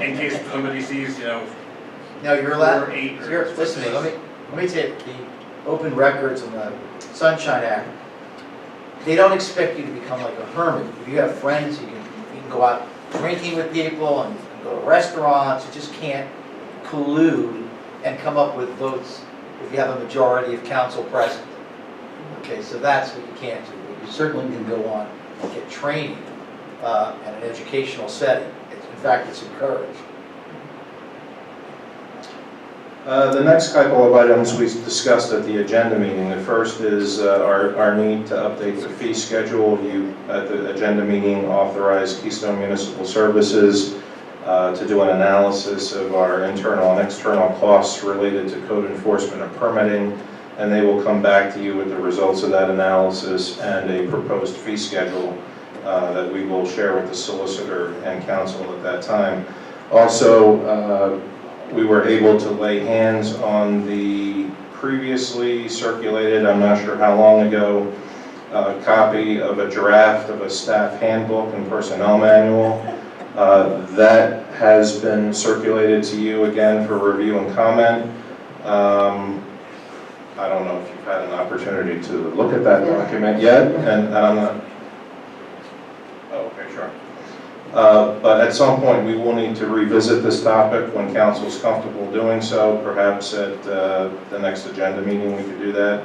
in case somebody sees, No, you're allowed. 4 or 8 or Listen, 6. let me tell you, the Open Records and the Sunshine Act, they don't expect you to become like a hermit. If you have friends, you can go out drinking with people and go to restaurants. You just can't collude and come up with votes if you have a majority of council present. Okay, so that's what you can't do. But you certainly can go on and get training in an educational setting. In fact, it's encouraged. The next couple of items we discussed at the agenda meeting. The first is our need to update the fee schedule. You, at the agenda meeting, authorized Keystone Municipal Services to do an analysis of our internal and external costs related to code enforcement and permitting, and they will come back to you with the results of that analysis and a proposed fee schedule that we will share with the solicitor and council at that time. Also, we were able to lay hands on the previously circulated, I'm not sure how long ago, copy of a draft of a staff handbook and personnel manual. That has been circulated to you again for review and comment. I don't know if you've had an opportunity to look at that document yet, and I'm not. Oh, okay, sure. But at some point we will need to revisit this topic when council is comfortable doing so. Perhaps at the next agenda meeting we could do that.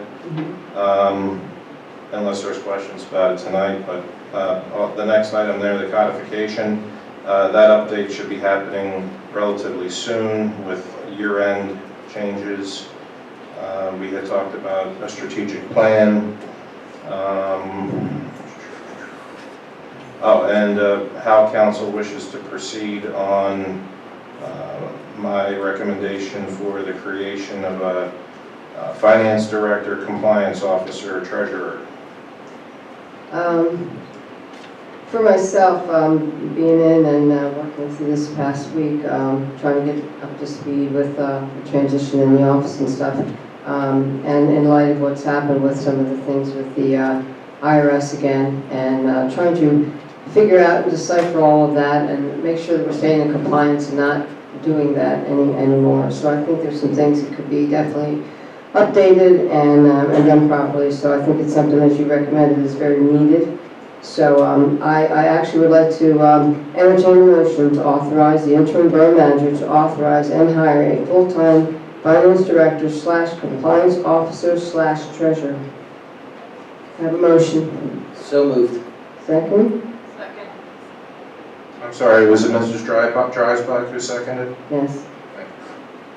Unless there's questions about it tonight. But the next item there, the codification, that update should be happening relatively soon with year-end changes. We had talked about a strategic plan. How council wishes to proceed on my recommendation for the creation of a finance director, compliance officer, treasurer. For myself, being in and working through this past week, trying to get up to speed with the transition in the office and stuff, and in light of what's happened with some of the things with the IRS again, and trying to figure out and decipher all of that and make sure that we're staying in compliance and not doing that anymore. So I think there's some things that could be definitely updated and done properly. So I think it's something, as you recommended, is very needed. So I actually would like to entertain a motion to authorize the interim borough manager to authorize and hire a full-time finance director / compliance officer / treasurer. I have a motion. So moved. Second? Second. I'm sorry, was it Mrs. Dreisbach who seconded? Yes.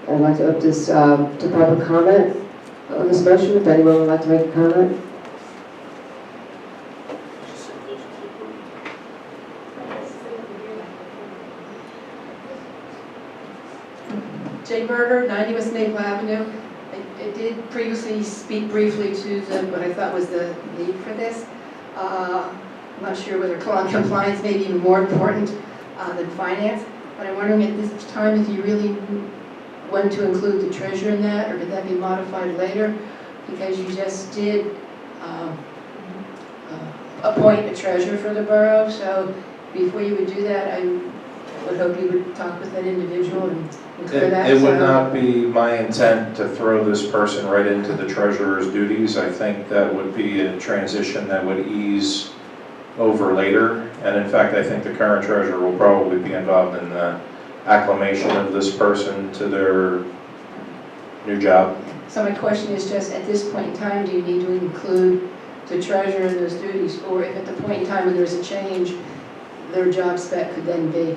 I'd like to open this to public comment on this motion, if anyone would like to make a comment. Jay Berger, 90 West Maple Avenue. I did previously speak briefly to what I thought was the need for this. I'm not sure whether compliance may be even more important than finance, but I'm wondering at this time if you really want to include the treasurer in that, or could that be modified later? Because you just did appoint a treasurer for the borough, so before you would do that, I would hope you would talk with that individual and clear that. It would not be my intent to throw this person right into the treasurer's duties. I think that would be a transition that would ease over later. And in fact, I think the current treasurer will probably be involved in the acclimation of this person to their new job. So my question is just, at this point in time, do you need to include the treasurer in those duties? Or if at the point in time when there's a change, their job spec could then be?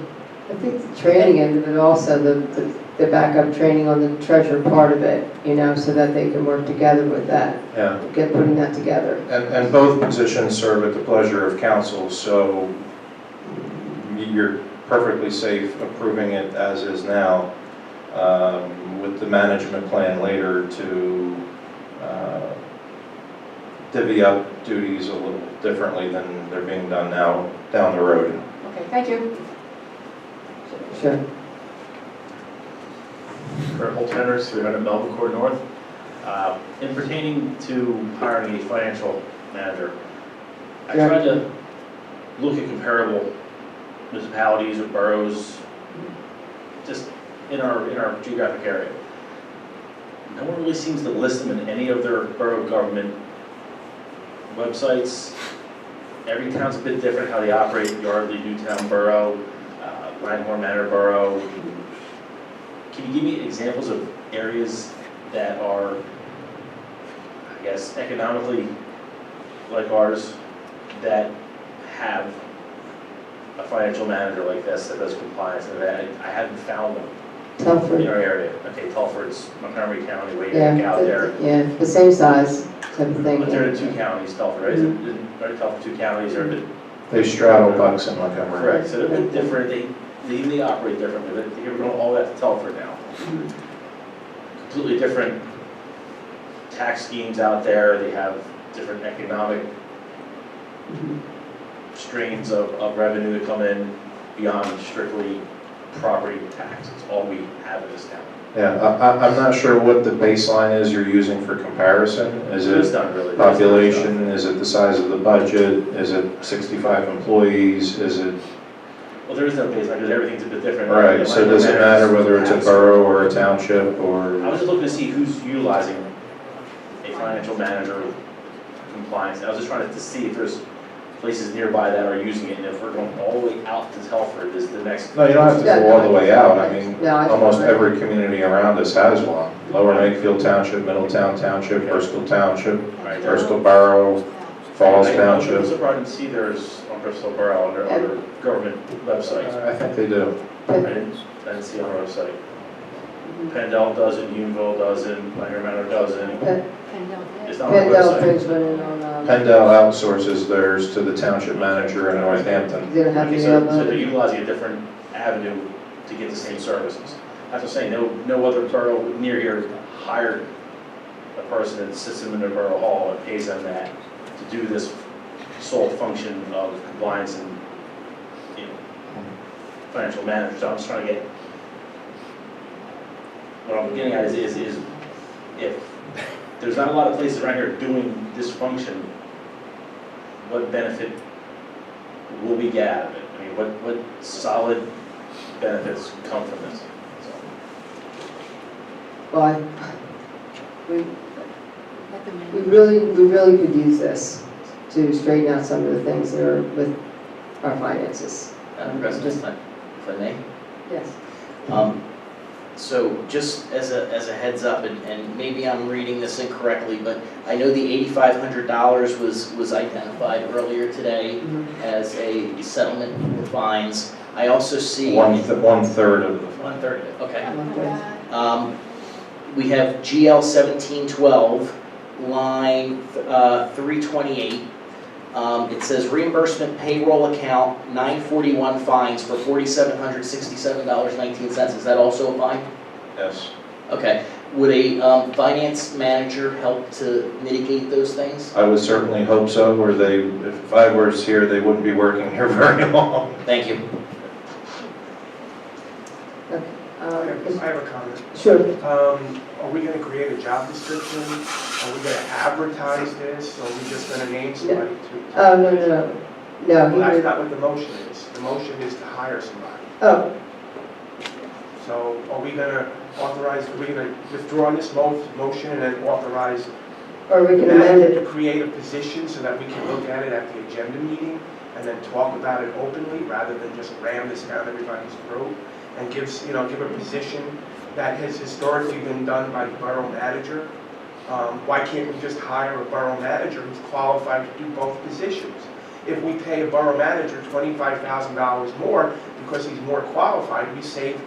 I think the training end of it also, the backup training on the treasurer part of it, you know, so that they can work together with that, Yeah. putting that together. And both positions serve at the pleasure of council, so you're perfectly safe approving it as is now, with the management plan later to divvy up duties a little differently than they're being done now down the road. Okay, thank you. Sure. Kurt Holtenders, 300 Melville Court North. In pertaining to hiring a financial manager, I tried to look at comparable municipalities or boroughs in our geographic area. No one really seems to list them in any of their borough government websites. Every town's a bit different how they operate, Yardley, Newtown Borough, Langhorne Manor Borough. Can you give me examples of areas that are, I guess, economically like ours, that have a financial manager like this that does compliance, and that I haven't found them in Telford, our area? Okay, Telford's Montgomery County, way yeah, back out there. yeah, the same size type of thing. But they're in 2 counties, Telford, right? Isn't right, Telford 2 counties, or a bit. They straddle Bucks and Montgomery. Correct, so they're a bit different, they operate differently, they're going all that to Telford now. Completely different tax schemes out there, they have different economic streams of revenue that come in beyond strictly property tax. It's all we have in this town. Yeah, I'm not sure what the baseline is you're using for comparison. Is It's it not really. population? Is it the size of the budget? Is it 65 employees? Is it? Well, there is no baseline because everything's a bit different. Right, so does it matter whether it's a borough or a township I or? was just looking to see who's utilizing a financial manager compliance. I was just trying to see if there's places nearby that are using it, and if we're going all the way out to Telford, is the next. No, you don't have to go all the way out. I mean, No, I- almost every community around us has one. Lower Makefield Township, Middletown Township, Bristol Township, Right there. Bristol Borough, Falls I'm Township. surprised I didn't see theirs on Bristol Borough on their government websites. I think they do. I didn't see it on our website. Pendle doesn't, Unionville doesn't, Langhorne Manor doesn't. It's not on our Pendle website. brings one in on, Pendle outsources theirs to the township manager in Northampton. they don't have Okay, any so they're other. utilizing a different avenue to get the same services. That's what I'm saying, no other borough near here hired a person that sits in their borough hall and pays them that to do this sole function of compliance and, you know, financial management. So I'm just trying to get, what I'm getting at is if there's not a lot of places around here doing this function, what benefit will we get out of it? I mean, what solid benefits come from this? Well, we really could use this to straighten out some of the things that are with our finances. Madam President, if I may. Yes. So just as a heads up, and maybe I'm reading this incorrectly, but I know the $8,500 was identified earlier today as a settlement for fines. I also see. One third of the. 1/3 of it, okay. We have GL 1712, line 328. It says reimbursement payroll account 941 fines for $4,767.19. Is that also a fine? Yes. Okay. Would a finance manager help to mitigate those things? I would certainly hope so, or if I was here, they wouldn't be working here very long. Thank you. I have a comment. Sure. Are we gonna create a job description? Are we gonna advertise this? Or are we just gonna name somebody to? Oh, no. No, Well, he that's would, not what the motion is. The motion is to hire somebody. oh, So are we gonna withdraw this motion and then authorize or we can amend Matt to it. create a position so that we can look at it at the agenda meeting and then talk about it openly rather than just ram this down everybody's throat? And give a position that has historically been done by the borough manager. Why can't we just hire a borough manager who's qualified to do both positions? If we pay a borough manager $25,000 more because he's more qualified, we save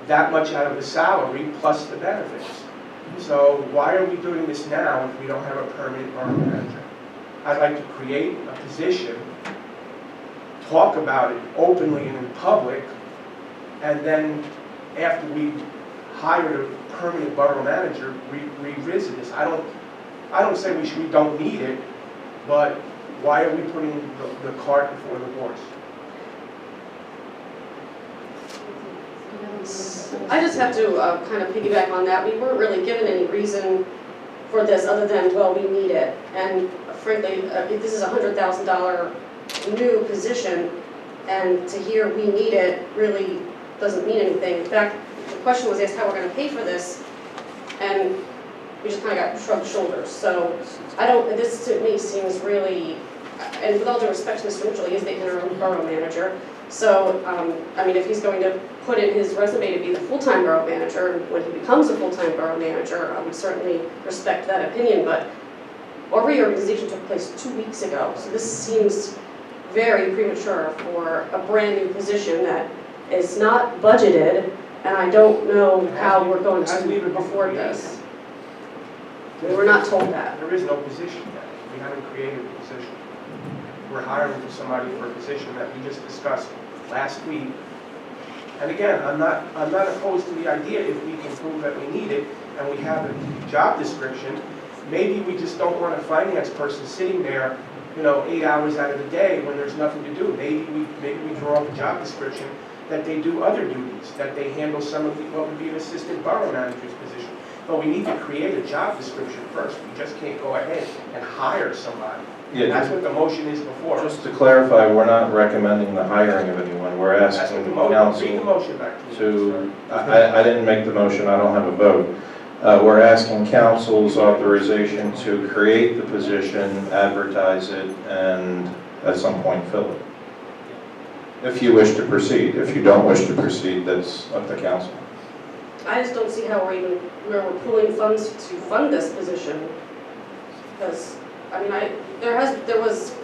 that much out of the salary plus the benefits. So why are we doing this now if we don't have a permanent borough manager? I'd like to create a position, talk about it openly and in public, and then after we hired a permanent borough manager, revisit this. I don't say we don't need it, but why are we putting the cart before the horse? I just have to kind of piggyback on that. We weren't really given any reason for this other than, well, we need it. And frankly, if this is a $100,000 new position, and to hear we need it really doesn't mean anything. In fact, question was asked how we're gonna pay for this, and we just kind of got shrugged shoulders. So I don't, this to me seems really, and with all due respect to Mr. Mitchell, he is the interim borough manager. So, I mean, if he's going to put in his resume to be the full-time borough manager, and when he becomes a full-time borough manager, I would certainly respect that opinion, but our reorganization took place 2 weeks ago, so this seems very premature for a brand-new position that is not budgeted, and I don't know how we're going to afford this. We were not told that. There is no position yet. We haven't created a position. We're hiring for somebody for a position that we just discussed last week. And again, I'm not opposed to the idea if we can prove that we need it and we have a job description. Maybe we just don't want a finance person sitting there, 8 hours out of the day when there's nothing to do. Maybe we draw up a job description that they do other duties, that they handle some of what would be an assistant borough manager's position. But we need to create a job description first. We just can't go ahead and hire somebody. Yeah, That's what the motion is before us. just to clarify, we're not recommending the hiring of anyone. We're That's asking what the motion, read the council motion back to you. to, I didn't make the motion, I don't have a vote. We're asking council's authorization to create the position, advertise it, and at some point fill it. If you wish to proceed. If you don't wish to proceed, that's up to council. I just don't see how where we're pulling funds to fund this position. Because, I mean, there was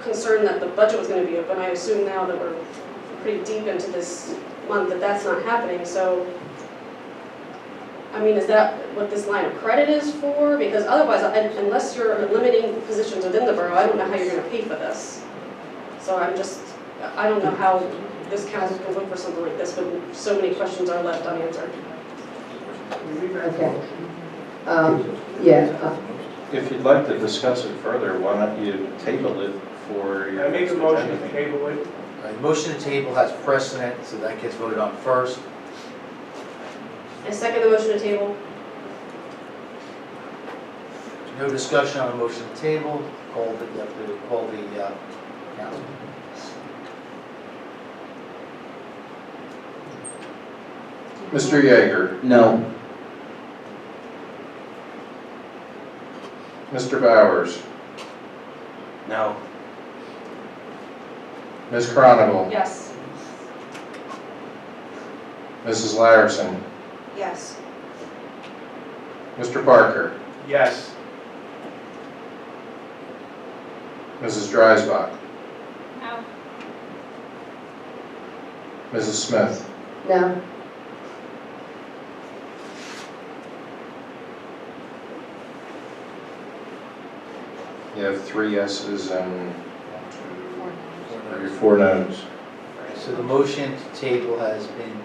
concern that the budget was gonna be up, and I assume now that we're pretty deep into this month that that's not happening, so. I mean, is that what this line of credit is for? Because otherwise, unless you're limiting positions within the borough, I don't know how you're gonna pay for this. So I don't know how this council can vote for something like this when so many questions are left unanswered. Okay. Yeah, If you'd like to discuss it further, why don't you table it for your... I make a motion to table it. The motion to table has precedent, so that gets voted on first. I second the motion to table. No discussion on a motion to table, you have to call the council. Mr. Yeager, No. Mr. Bowers, No. Ms. Chronicle, Yes. Mrs. Larison, Yes. Mr. Parker, Yes. Mrs. Dreisbach, No. Mrs. Smith, no, you have 3 yeses and 4 noes. So the motion to table has been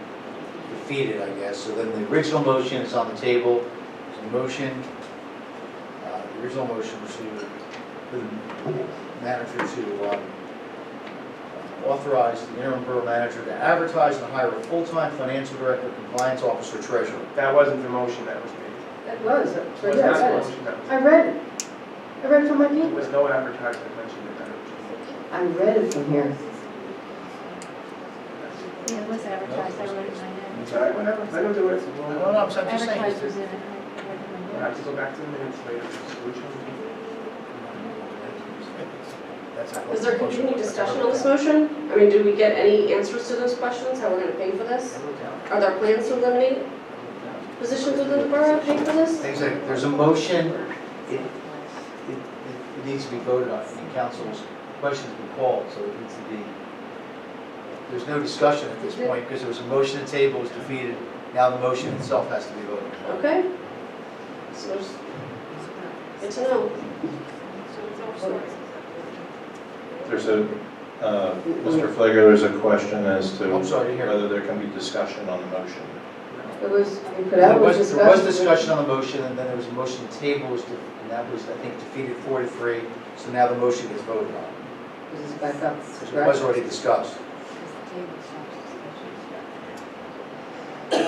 defeated, I guess. So then the original motion is on the table. The original motion was for the manager to authorize the interim borough manager to advertise and hire a full-time financial director, compliance officer, treasurer. That wasn't the motion that was made. that was, It yeah, was I not the read it. motion that was I read it. I read it from my There paper. was no advertisement mentioned in that. I read it from here. Yeah, it was advertised, I wrote it in my notes. It's all right, whatever, let them do it. No, I'm just saying. Advertised was in it. We'll have to go back to the minutes later. Which one? Is there continued discussion on this motion? I mean, do we get any answers to those questions, how we're gonna pay for this? Are there plans to eliminate positions within the borough, pay for this? Things like, there's a motion, it needs to be voted on, and council's question has been called, so it needs to be, there's no discussion at this point, because there was a motion to table, was defeated, now the motion itself has to be voted on. Okay. So there's, good to know. There's a, Mr. Flager, there's a question as to I'm sorry to hear. whether there can be discussion on the motion. It was, we put out a discussion. There was discussion on the motion, and then there was a motion to table, and that was, I think, defeated 4-3, so now the motion gets voted on. This is back up. Because it was already discussed. So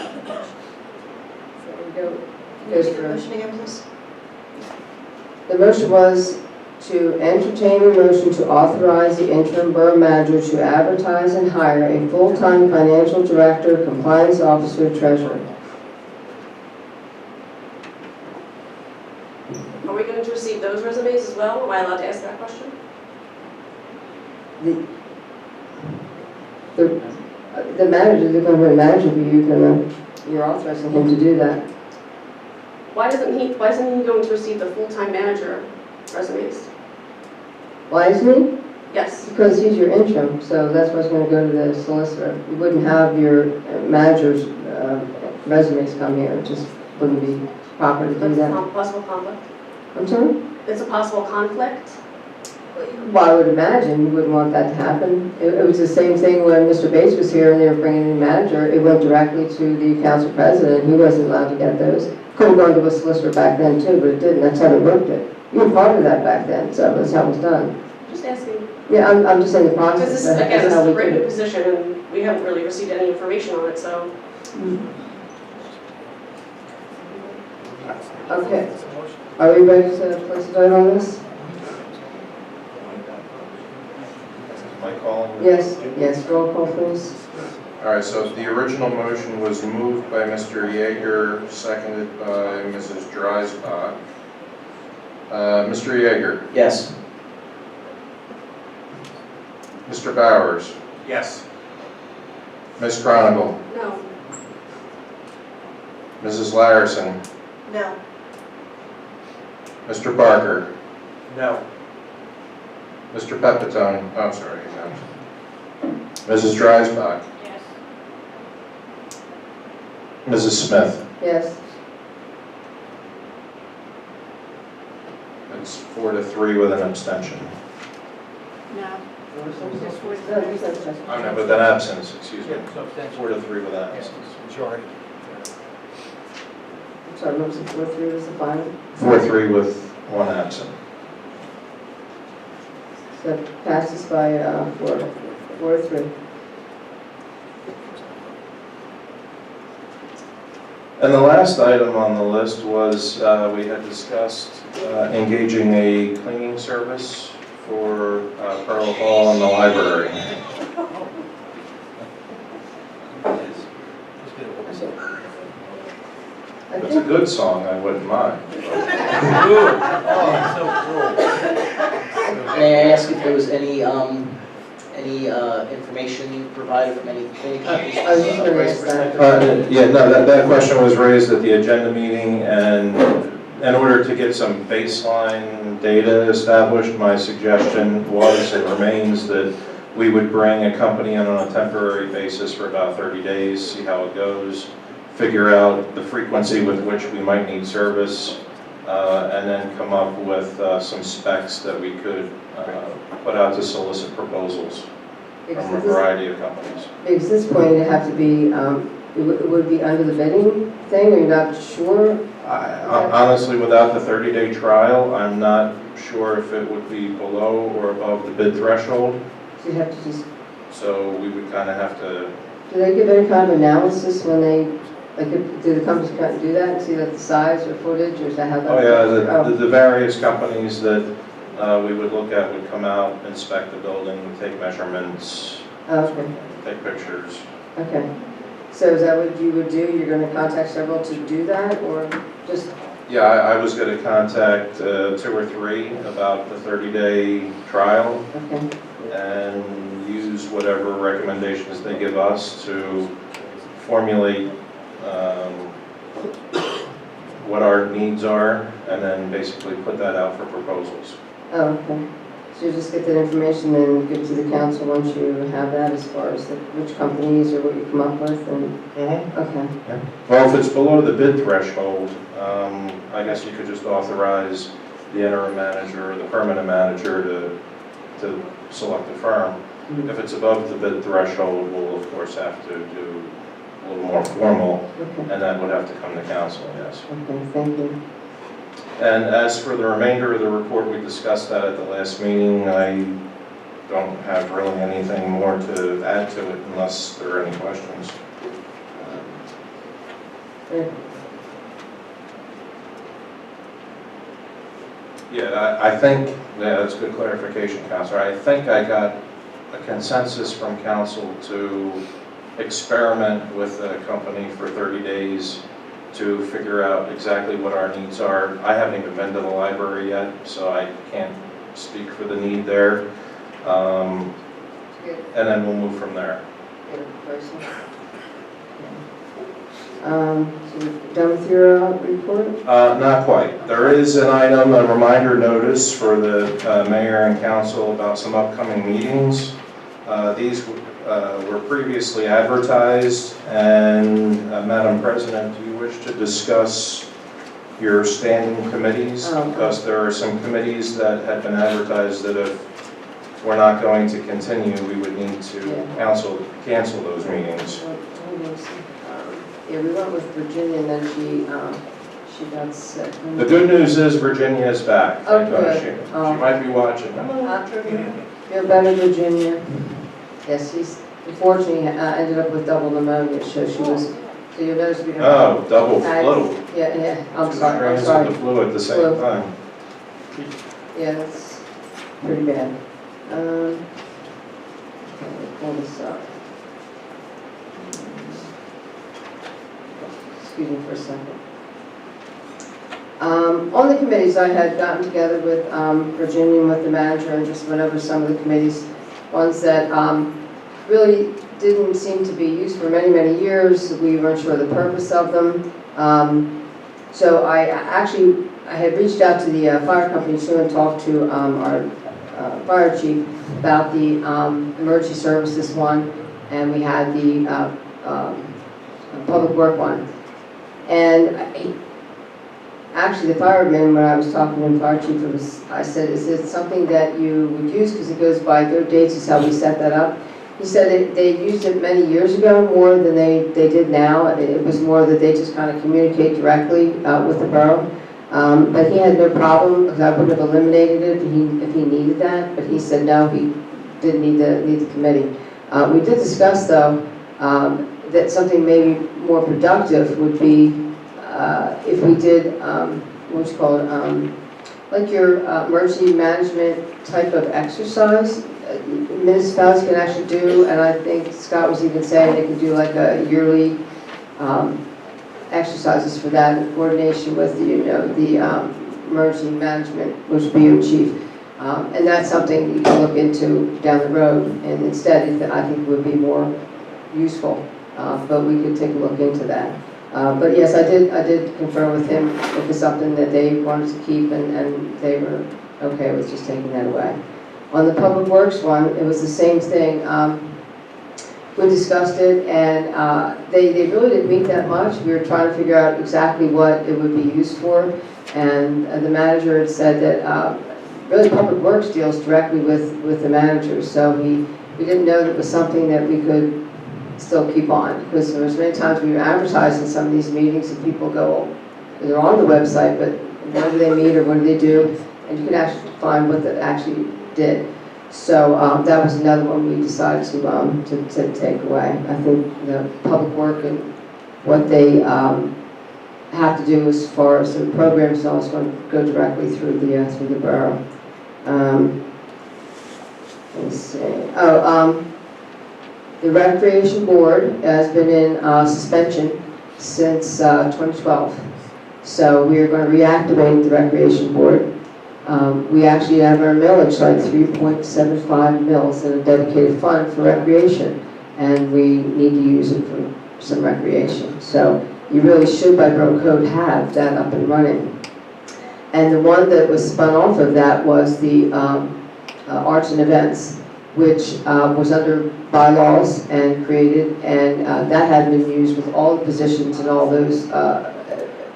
we goes through. The motion was to entertain a motion to authorize the interim borough manager to advertise and hire a full-time financial director, compliance officer, treasurer. Are we going to receive those resumes as well? Am I allowed to ask that question? The manager, they're going to be a manager, but you're authorizing him to do that. Why isn't he going to receive the full-time manager resumes? Why isn't he? Yes. Because he's your interim, so that's why it's going to go to the solicitor. You wouldn't have your manager's resumes come here, it just wouldn't be proper to do That's that. a possible conflict. I'm sorry? It's a possible conflict. Well, I would imagine you wouldn't want that to happen. It was the same thing when Mr. Bates was here and they were bringing in a manager. It went directly to the council president. He wasn't allowed to get those. Could have gone to a solicitor back then too, but it didn't. That's how they worked it. You were part of that back then, so that's how it was done. Just asking. Yeah, I'm just saying the Because process. this is, again, this That's is how a we great did it. position and we haven't really received any information on it, so. Okay. Are we ready to place a vote on this? Am I calling? Yes, yes, roll call please. All right, so the original motion was moved by Mr. Yeager, seconded by Mrs. Dreisbach. Mr. Yeager, Yes. Mr. Bowers, Yes. Ms. Chronicle, No. Mrs. Larison, No. Mr. Barker, No. Mr. Pepitone, oh, sorry, no. Mrs. Dreisbach, Yes. Mrs. Smith. Yes. It's 4-3 with an abstention. No. Just for No, there's no discussion. Oh, no, with an absence, excuse me. Yeah, so abstention. 4-3 with an absence. Majority. I'm sorry, what was it, 4-3 was the final? 4-3 with one absent. So it passes by 4-3. And the last item on the list was, we had discussed engaging a cleaning service for Pearl Hall and the library. I It's a think, good song, I wouldn't mind. May I ask if there was any information provided from any cleaning companies? I was just gonna ask that. Yeah, no, that question was raised at the agenda meeting, and in order to get some baseline data established, my suggestion was and remains that we would bring a company in on a temporary basis for about 30 days, see how it goes, figure out the frequency with which we might need service, and then come up with some specs that we could put out to solicit proposals from a variety of companies. because at this point, it'd have to be, it would be under the bidding thing, or you're not sure? Honestly, without the 30-day trial, I'm not sure if it would be below or above the bid threshold, So you have to just, so we would kind of have to, do they give any kind of analysis when they, like, do the companies kind of do that and see that the size or footage, or is that how that? oh yeah, the various companies that we would look at would come out, inspect the building, take measurements, Oh, okay, take pictures. okay. So is that what you would do? You're gonna contact several to do that, or just, Yeah, I was going to contact 2 or 3 about the 30-day trial okay, and use whatever recommendations they give us to formulate what our needs are, and then basically put that out for proposals. oh, okay. So you just get that information and give it to the council once you have that, as far as which companies or what you come up with, and, okay. Well, if it's below the bid threshold, I guess you could just authorize the interim manager or the permanent manager to select a firm. If it's above the bid threshold, we'll of course have to do a little more formal, Okay, and that would have to come to council, yes. okay, thank you. And as for the remainder of the report, we discussed that at the last meeting. I don't have really anything more to add to it unless there are any questions. Yeah, I think, yeah, that's good clarification, Counselor. I think I got a consensus from council to experiment with a company for 30 days to figure out exactly what our needs are. I haven't even been to the library yet, so I can't speak for the need there. Good. And then we'll move from there. Good person. So we're done with your report? Not quite. There is an item, a reminder notice for the mayor and council about some upcoming meetings. These were previously advertised, and Madam President, do you wish to discuss your standing committees? Because there are some committees that have been advertised that if we're not going to continue, we would need to cancel those meetings. Yeah, we went with Virginia, and then she got sick. The good news is Virginia is back. Oh, Thank God. good. She Oh. might be watching. Feel better, Virginia. Yes, she's unfortunately ended up with double pneumonia, so she was, so you'll notice we don't. Oh, double flu. Yeah, I'm Two sorry. strains of the flu at the same Flu. time. Yeah, that's pretty bad. Okay, let me pull this up. Excuse me for a second. On the committees, I had gotten together with Virginia and with the manager and just went over some of the committees, ones that really didn't seem to be used for many, many years. We weren't sure of the purpose of them. So I had reached out to the fire company too and talked to our fire chief about the emergency services one, and we had the public work one. And actually, the fireman, when I was talking to the fire chief, I said, is it something that you would use? Because it goes by their dates, is how we set that up. He said they used it many years ago, more than they did now. It was more that they just kind of communicate directly with the borough. But he had no problem, because I would have eliminated it if he needed that. But he said no, he didn't need the committee. We did discuss, though, that something maybe more productive would be if we did, what's called, like your emergency management type of exercise. Municipalities can actually do, and I think Scott was even saying they could do like a yearly exercises for that in coordination with the emergency management, which would be your chief. And that's something you can look into down the road, and instead I think would be more useful. But we could take a look into that. But yes, I did confirm with him it was something that they wanted to keep, and they were okay with just taking that away. On the public works one, it was the same thing. We discussed it, and they really didn't meet that much. We were trying to figure out exactly what it would be used for, and the manager had said that really public works deals directly with the manager, so we didn't know that it was something that we could still keep on, because there was many times we were advertising some of these meetings and people go, they're on the website, but when do they meet or what do they do? And you can actually find what they actually did. So that was another one we decided to take away. I think the public work and what they have to do as far as the programs is always going to go directly through the borough. Let's see. The Recreation Board has been in suspension since 2012. So we are going to reactivate the Recreation Board. We actually have our millage, like 3.75 mils in a dedicated fund for recreation, and we need to use it for some recreation. So you really should, by borough code, have that up and running. And the one that was spun off of that was the arts and events, which was under bylaws and created, and that had been used with all the positions and all those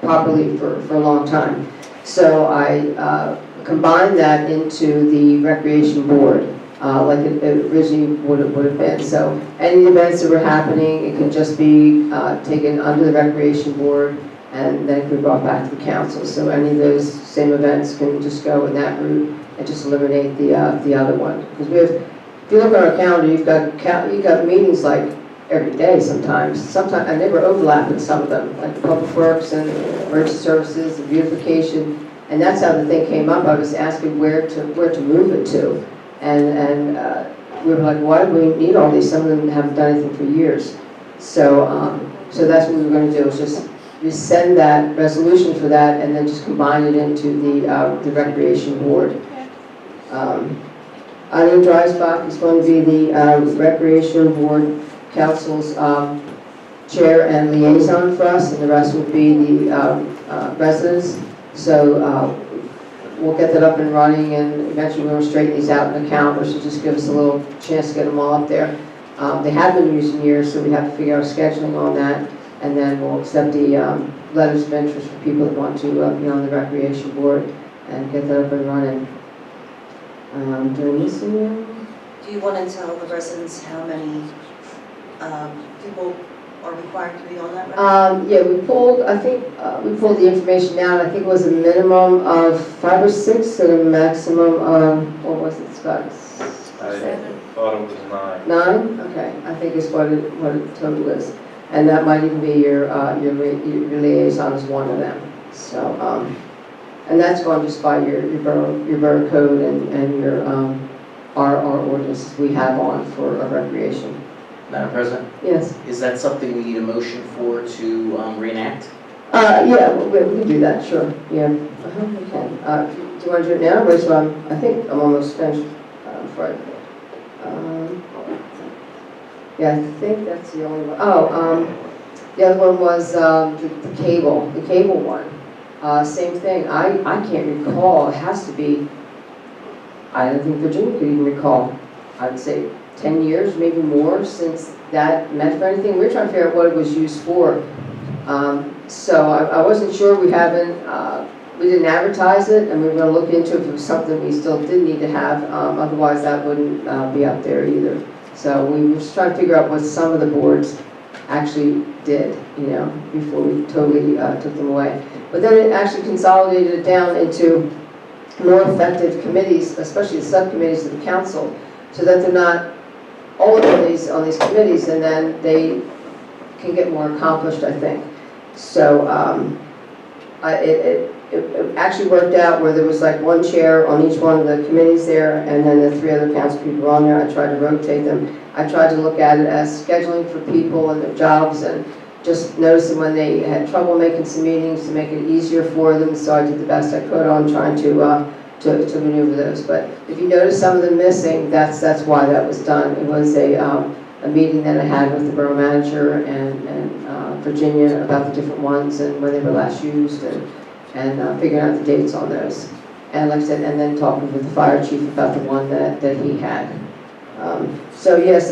properly for a long time. So I combined that into the Recreation Board, like it originally would have been. So any events that were happening, it could just be taken under the Recreation Board, and then it could be brought back to the council. So any of those same events can just go in that route and just eliminate the other one. Because we have, if you look on our calendar, you've got meetings like every day sometimes, and they were overlapping some of them, like the public works and emergency services and beautification. And that's how the thing came up. I was asking where to move it to. And we were like, why do we need all these? Some of them haven't done anything for years. So that's what we were going to do, is just send that resolution for that and then just combine it into the recreation board. Eileen Dreisbach is going to be the recreation board council's chair and liaison for us, and the rest will be the residents. So we'll get that up and running, and eventually we'll straighten these out in the calendar, so just give us a little chance to get them all up there. They have been using years, so we have to figure out scheduling on that, and then we'll accept the letters of interest for people that want to be on the recreation board and get that up and running. Do I miss anything? Do you want to tell the residents how many people are required to be on that? Yeah, we pulled the information down. I think it was a minimum of 5 or 6 and a maximum of, what was it, Scott? I thought it was 9. 9? Okay, I think is what it total is. And that might even be your liaison is one of them. So, and that's going just by your borough code and your, our ordinances we have on for recreation. Madam President, Yes. is that something we need a motion for to reenact? Yeah, we can do that, sure, yeah. We can. Do you want to do it now? Wait, so I think I'm almost finished for it. Yeah, I think that's the only one. Oh, the other one was the cable one. Same thing, I can't recall, it has to be, I don't think Virginia could even recall, I'd say 10 years, maybe more, since that meant for anything. We're trying to figure out what it was used for. So I wasn't sure, we didn't advertise it, and we were going to look into if it was something we still did need to have, otherwise that wouldn't be up there either. So we were just trying to figure out what some of the boards actually did, before we totally took them away. But then it actually consolidated it down into more effective committees, especially the subcommittees of the council, so that they're not all on these committees, and then they can get more accomplished, I think. So it actually worked out where there was like one chair on each one of the committees there, and then the 3 other council people on there. I tried to rotate them. I tried to look at it as scheduling for people and their jobs, and just noticing when they had trouble making some meetings to make it easier for them. So I did the best I could on trying to maneuver those. But if you notice some of them missing, that's why that was done. It was a meeting that I had with the borough manager and Virginia about the different ones and when they were last used, and figuring out the dates on those. And like I said, and then talking with the fire chief about the one that he had. So yes,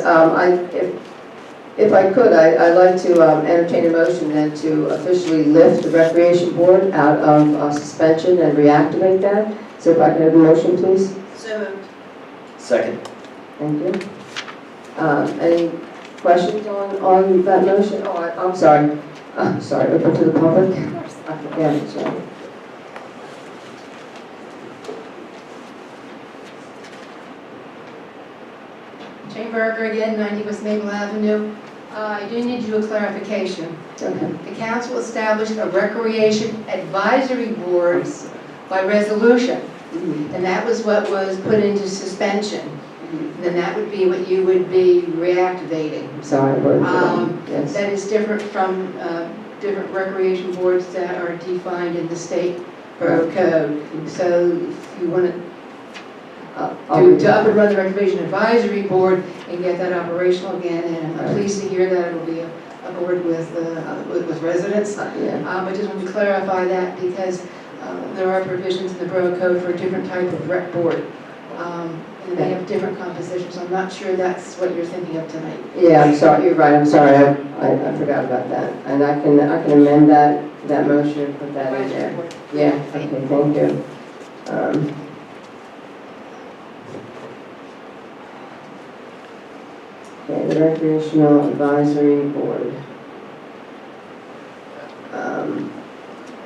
if I could, I'd like to entertain a motion then to officially lift the recreation board out of suspension and reactivate that. So if I could have a motion, please. So moved. Second. Thank you. Any questions on that motion? Oh, I'm sorry. Sorry, open to the public? I forget, sorry. Jane Berger again, 90 West Maple Avenue. I do need you a clarification. Okay. The council established a recreation advisory board by resolution, and that was what was put into suspension. And then that would be what you would be reactivating. I'm sorry, I wrote it wrong. Yes. That is different from different recreation boards that are defined in the state borough code. So if you want to up and run the recreation advisory board and get that operational again, and I'm pleased to hear that it'll be a board with residents. Yeah. I just want to clarify that because there are provisions in the borough code for a different type of rec board. And they have different compositions. I'm not sure that's what you're thinking of tonight. Yeah, I'm sorry, you're right, I'm sorry, I forgot about that. And I can amend that motion and put that in there. Yeah, okay, thank you. Okay, the Recreational Advisory Board.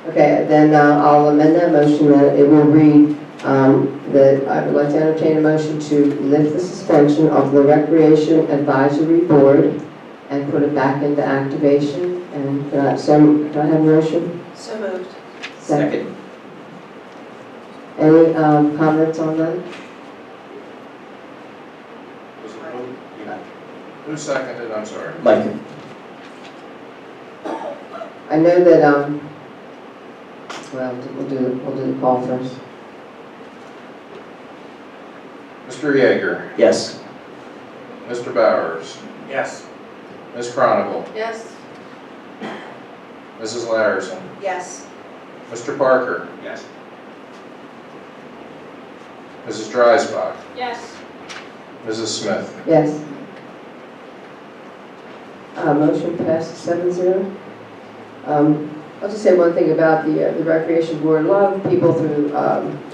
Okay, then I'll amend that motion that it will read that I would like to entertain a motion to lift the suspension of the Recreation Advisory Board and put it back into activation. And can I have a motion? So moved. Second. Any comments on that? Was it who seconded, I'm sorry? Mike? I know that, well, we'll do the call first. Mr. Yeager, Yes. Mr. Bowers, Yes. Ms. Chronicle, Yes? Mrs. Larison, Yes. Mr. Parker, Yes. Mrs. Dreisbach, Yes. Mrs. Smith. Yes. Motion passes 7-0. I'll just say one thing about the Recreation Board. A lot of people through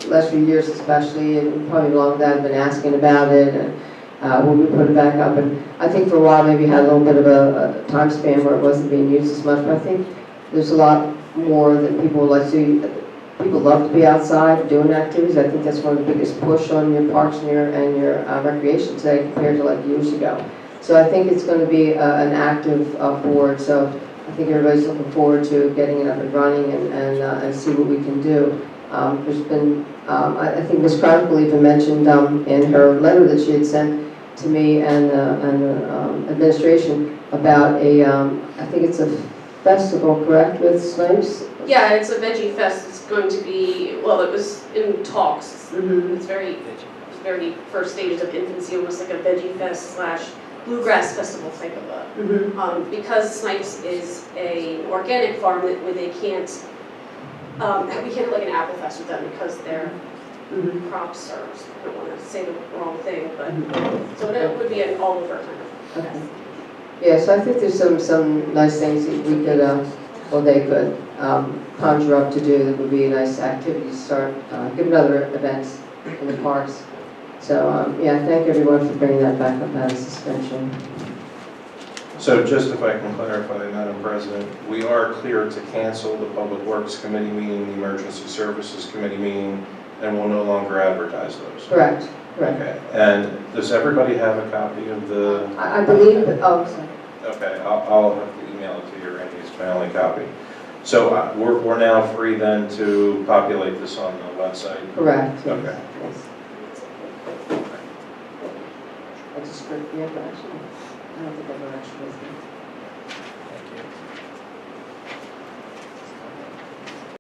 last few years especially, and probably long that have been asking about it, and when we put it back up. And I think for a while maybe had a little bit of a time span where it wasn't being used as much, but I think there's a lot more that people would like to. People love to be outside doing activities. I think that's one of the biggest push on your parks and your recreation today compared to like years ago. So I think it's going to be an active board. So I think everybody's looking forward to getting it up and running and see what we can do. There's been, I think Ms. Chronicle even mentioned in her letter that she had sent to me and the administration about a, I think it's a festival, correct, with snipes? Yeah, it's a veggie fest. It's going to be, well, it was in talks. Mm-hmm. It's very first stages of infancy, almost like a veggie fest / bluegrass festival type of a. Mm-hmm. Because Snipes is an organic farm where they can't, we can't do like an apple fest with them because their Mm-hmm. crops are, I don't want to say the wrong thing, but, so it would be an all over kind of Okay. fest. Yeah, so I think there's some nice things that we could, well, they could conjure up to do that would be a nice activity to start, give other events in the parks. So, yeah, thank everyone for bringing that back up out of suspension. So just if I can clarify, Madam President, we are clear to cancel the Public Works Committee meeting, the Emergency Services Committee meeting, and we'll no longer advertise those. Correct, correct. Okay, and does everybody have a copy of the? I believe, oh, sorry. Okay, I'll have to email it to you, Randy, it's my only copy. So we're now free then to populate this on the website? Correct, yes. Okay. Yes. I just, yeah, but actually, I don't think I've ever actually.